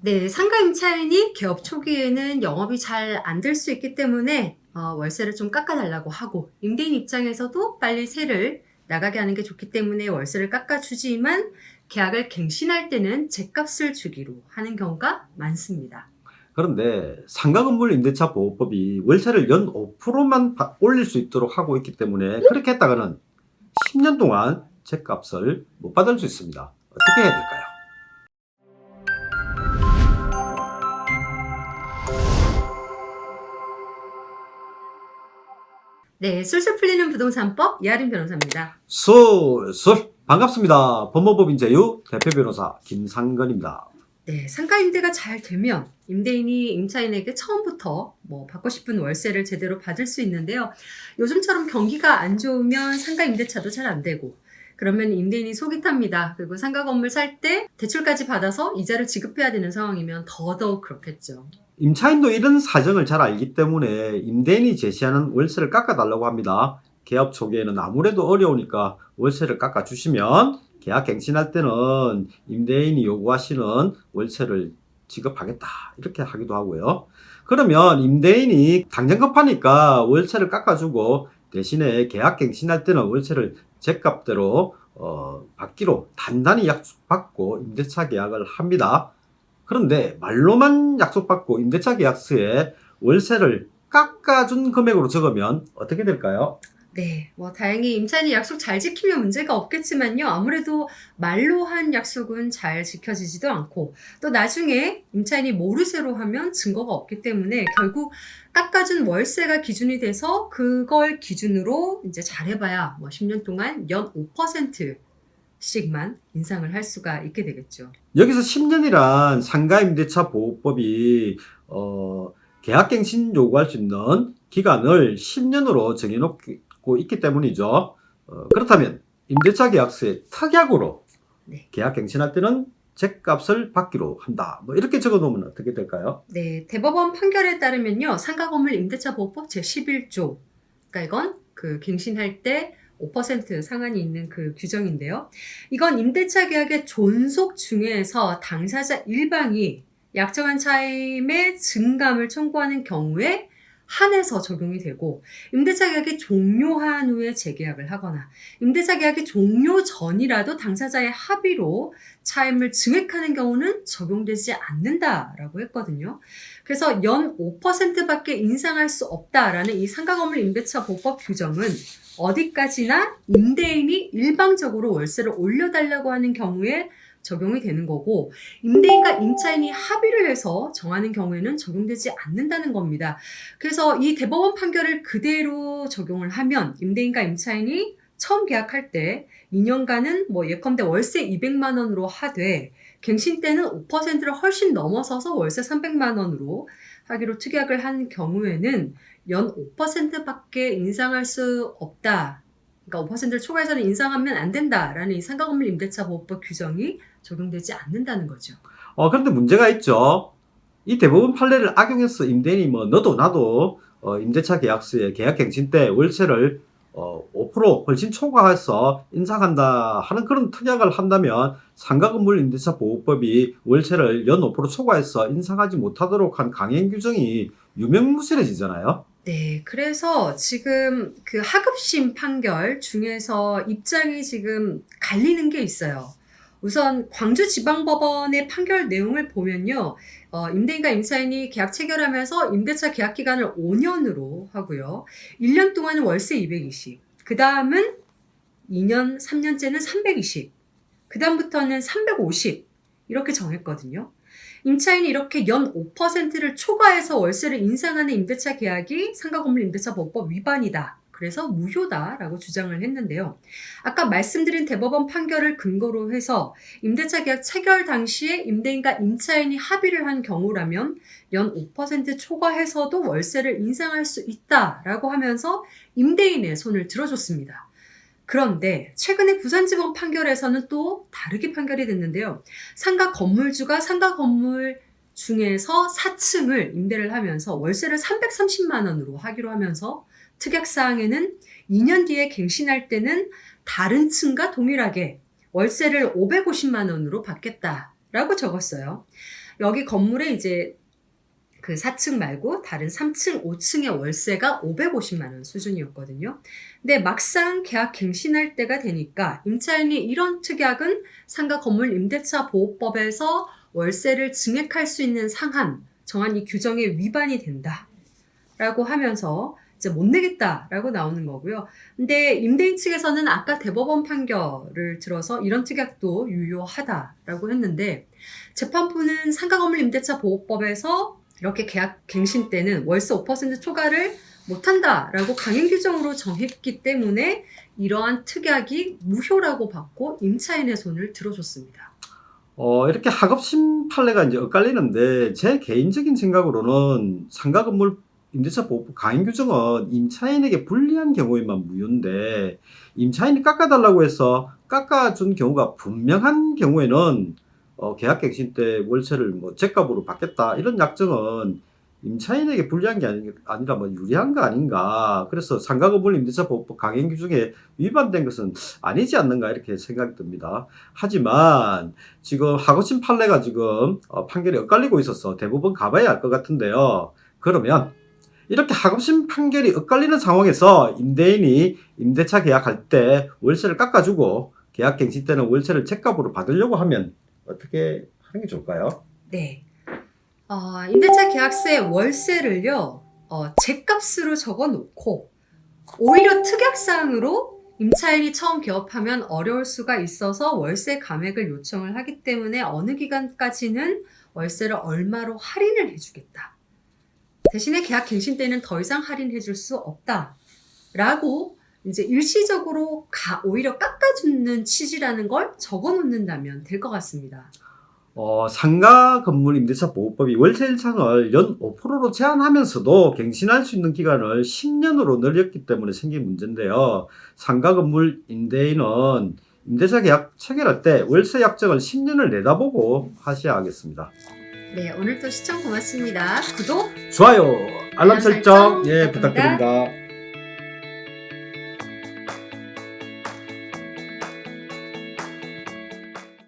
네, 상가 임차인이 개업 초기에는 영업이 잘 안 될 수 있기 때문에 월세를 좀 깎아달라고 하고, 임대인 입장에서도 빨리 세를 나가게 하는 게 좋기 때문에 월세를 깎아주지만 계약을 갱신할 때는 제값을 주기로 하는 경우가 많습니다. 그런데 상가건물 임대차 보호법이 월세를 연 5%만 올릴 수 있도록 하고 있기 때문에 그렇게 했다가는 10년 동안 제값을 못 받을 수 있습니다. 어떻게 해야 될까요? 네, 술술 풀리는 부동산법 이하림 변호사입니다. 술술 반갑습니다. 법무법인 제휴 대표 변호사 김상건입니다. 네, 상가 임대가 잘 되면 임대인이 임차인에게 처음부터 받고 싶은 월세를 제대로 받을 수 있는데요. 요즘처럼 경기가 안 좋으면 상가 임대차도 잘 안 되고, 그러면 임대인이 속이 탑니다. 그리고 상가 건물 살 때 대출까지 받아서 이자를 지급해야 되는 상황이면 더더욱 그렇겠죠. 임차인도 이런 사정을 잘 알기 때문에 임대인이 제시하는 월세를 깎아달라고 합니다. 개업 초기에는 아무래도 어려우니까 월세를 깎아주시면 계약 갱신할 때는 임대인이 요구하시는 월세를 지급하겠다 이렇게 하기도 하고요. 그러면 임대인이 당장 급하니까 월세를 깎아주고 대신에 계약 갱신할 때는 월세를 제값대로 받기로 단단히 약속받고 임대차 계약을 합니다. 그런데 말로만 약속받고 임대차 계약서에 월세를 깎아준 금액으로 적으면 어떻게 될까요? 네, 다행히 임차인이 약속 잘 지키면 문제가 없겠지만요. 아무래도 말로 한 약속은 잘 지켜지지도 않고, 또 나중에 임차인이 모르쇠로 하면 증거가 없기 때문에 결국 깎아준 월세가 기준이 돼서 그걸 기준으로 이제 잘해봐야 10년 동안 연 5%씩만 인상을 할 수가 있게 되겠죠. 여기서 10년이란 상가임대차 보호법이 계약갱신 요구할 수 있는 기간을 10년으로 정해놓고 있기 때문이죠. 그렇다면 임대차 계약서에 특약으로 네. 계약갱신할 때는 제값을 받기로 한다. 이렇게 적어놓으면 어떻게 될까요? 네, 대법원 판결에 따르면요, 상가건물 임대차 보호법 제11조. 그러니까 이건 그 갱신할 때 5% 상한이 있는 그 규정인데요. 이건 임대차 계약의 존속 중에서 당사자 일방이 약정한 차임의 증감을 청구하는 경우에 한해서 적용이 되고, 임대차 계약이 종료한 후에 재계약을 하거나 임대차 계약이 종료 전이라도 당사자의 합의로 차임을 증액하는 경우는 적용되지 않는다라고 했거든요. 그래서 연 5%밖에 인상할 수 없다라는 이 상가건물 임대차 보호법 규정은 어디까지나 임대인이 일방적으로 월세를 올려달라고 하는 경우에 적용이 되는 거고, 임대인과 임차인이 합의를 해서 정하는 경우에는 적용되지 않는다는 겁니다. 그래서 이 대법원 판결을 그대로 적용을 하면 임대인과 임차인이 처음 계약할 때 2년간은 예컨대 월세 200만 원으로 하되, 갱신 때는 5%를 훨씬 넘어서서 월세 300만 원으로 하기로 특약을 한 경우에는 연 5%밖에 인상할 수 없다. 그러니까 5%를 초과해서는 인상하면 안 된다라는 이 상가건물 임대차 보호법 규정이 적용되지 않는다는 거죠. 그런데 문제가 있죠. 이 대법원 판례를 악용해서 임대인이 너도 나도 임대차 계약서에 계약갱신 때 월세를 5% 훨씬 초과해서 인상한다 하는 그런 특약을 한다면 상가건물 임대차 보호법이 월세를 연 5% 초과해서 인상하지 못하도록 한 강행 규정이 유명무실해지잖아요. 네, 그래서 지금 그 하급심 판결 중에서 입장이 지금 갈리는 게 있어요. 우선 광주지방법원의 판결 내용을 보면요, 임대인과 임차인이 계약 체결하면서 임대차 계약 기간을 5년으로 하고요, 1년 동안은 월세 220, 그 다음은 2년, 3년째는 320, 그 다음부터는 350 이렇게 정했거든요. 임차인이 이렇게 연 5%를 초과해서 월세를 인상하는 임대차 계약이 상가건물 임대차 보호법 위반이다. 그래서 무효다라고 주장을 했는데요. 아까 말씀드린 대법원 판결을 근거로 해서 임대차 계약 체결 당시에 임대인과 임차인이 합의를 한 경우라면 연 5% 초과해서도 월세를 인상할 수 있다라고 하면서 임대인의 손을 들어줬습니다. 그런데 최근에 부산지법 판결에서는 또 다르게 판결이 됐는데요. 상가 건물주가 상가 건물 중에서 4층을 임대를 하면서 월세를 330만 원으로 하기로 하면서 특약사항에는 2년 뒤에 갱신할 때는 다른 층과 동일하게 월세를 550만 원으로 받겠다라고 적었어요. 여기 건물에 이제 그 4층 말고 다른 3층, 5층의 월세가 550만 원 수준이었거든요. 근데 막상 계약 갱신할 때가 되니까 임차인이 이런 특약은 상가 건물 임대차 보호법에서 월세를 증액할 수 있는 상한, 정한 이 규정에 위반이 된다라고 하면서 이제 못 내겠다라고 나오는 거고요. 근데 임대인 측에서는 아까 대법원 판결을 들어서 이런 특약도 유효하다라고 했는데 재판부는 상가 건물 임대차 보호법에서 이렇게 계약 갱신 때는 월세 5% 초과를 못한다라고 강행 규정으로 정했기 때문에 이러한 특약이 무효라고 받고 임차인의 손을 들어줬습니다. 이렇게 하급심 판례가 이제 엇갈리는데 제 개인적인 생각으로는 상가 건물 임대차 보호법 강행 규정은 임차인에게 불리한 경우에만 무효인데 임차인이 깎아달라고 해서 깎아준 경우가 분명한 경우에는 계약 갱신 때 월세를 뭐 제값으로 받겠다 이런 약정은 임차인에게 불리한 게 아니라 뭐 유리한 거 아닌가. 그래서 상가 건물 임대차 보호법 강행 규정에 위반된 것은 아니지 않는가 이렇게 생각이 듭니다. 하지만 지금 하급심 판례가 지금 판결이 엇갈리고 있어서 대법원 가봐야 할 것 같은데요. 그러면 이렇게 하급심 판결이 엇갈리는 상황에서 임대인이 임대차 계약할 때 월세를 깎아주고 계약 갱신 때는 월세를 제값으로 받으려고 하면 어떻게 하는 게 좋을까요? 네. 임대차 계약서에 월세를요, 제값으로 적어 놓고, 오히려 특약사항으로 임차인이 처음 개업하면 어려울 수가 있어서 월세 감액을 요청을 하기 때문에 어느 기간까지는 월세를 얼마로 할인을 해주겠다. 대신에 계약 갱신 때는 더 이상 할인해 줄 수 없다. 라고 이제 일시적으로 오히려 깎아주는 취지라는 걸 적어 놓는다면 될 것 같습니다. 상가 건물 임대차 보호법이 월세 일상을 연 5%로 제한하면서도 갱신할 수 있는 기간을 10년으로 늘렸기 때문에 생긴 문제인데요. 상가 건물 임대인은 임대차 계약 체결할 때 월세 약정을 10년을 내다보고 하셔야 하겠습니다. 네, 오늘도 시청 고맙습니다. 구독, 좋아요, 알람 설정, 설정 예, 부탁드립니다. 부탁드립니다.